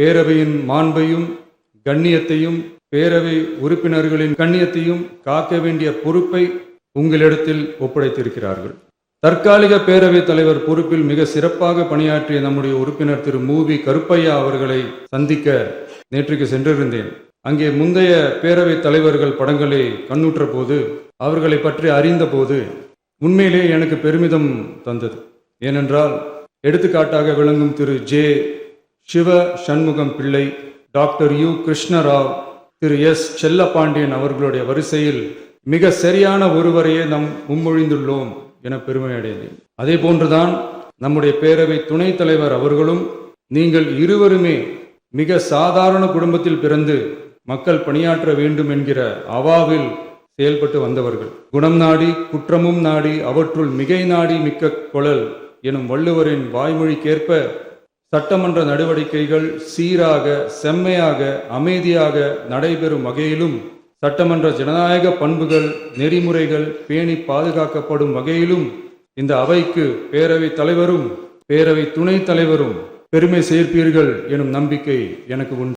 பேரவையின் மாண்பையும் கண்ணியத்தையும் பேரவை உறுப்பினர்களின் கண்ணியத்தையும் காக்க வேண்டிய பொறுப்பை உங்களிடத்தில் ஒப்படைத்திருக்கிறார்கள். தற்காலிக பேரவைத் தலைவர் பொறுப்பில் மிக சிறப்பாக பணியாற்றிய நம்முடைய உறுப்பினர் திரு மூவி கருப்பையா அவர்களை சந்திக்க நேற்றுக்கு சென்றிருந்தேன். அங்கே முந்தைய பேரவைத் தலைவர்கள் படங்களை கண்ணுற்ற போது, அவர்களை பற்றி அறிந்த போது உண்மையிலே எனக்கு பெருமிதம் தந்தது. ஏனென்றால் எடுத்துக்காட்டாக விளங்கும் திரு ஜே சிவ சண்முகம் பிள்ளை, டாக்டர் யு கிருஷ்ணராவ், திரு எஸ் செல்லப்பாண்டியன் அவர்களுடைய வரிசையில் மிக சரியான ஒருவரையே நாம் முன்மொழிந்துள்ளோம் என பெருமை அடைந்தேன். அதே போன்றுதான் நம்முடைய பேரவை துணைத் தலைவர் அவர்களும் நீங்கள் இருவருமே மிக சாதாரண குடும்பத்தில் பிறந்து மக்கள் பணியாற்ற வேண்டும் என்கிற அவாவில் செயல்பட்டு வந்தவர்கள். குணம் நாடி குற்றமும் நாடி அவற்றுள் மிகை நாடி மிக்க கொளல் எனும் வள்ளுவரின் வாய்மொழிக்கேற்ப சட்டமன்ற நடவடிக்கைகள் சீராக செம்மையாக அமைதியாக நடைபெறும் வகையிலும் சட்டமன்ற ஜனநாயக பண்புகள் நெறிமுறைகள் பேணி பாதுகாக்கப்படும் வகையிலும் இந்த அவைக்கு பேரவைத் தலைவரும் பேரவை துணைத் தலைவரும் பெருமை சேர்ப்பீர்கள் எனும் நம்பிக்கை எனக்கு உண்டு.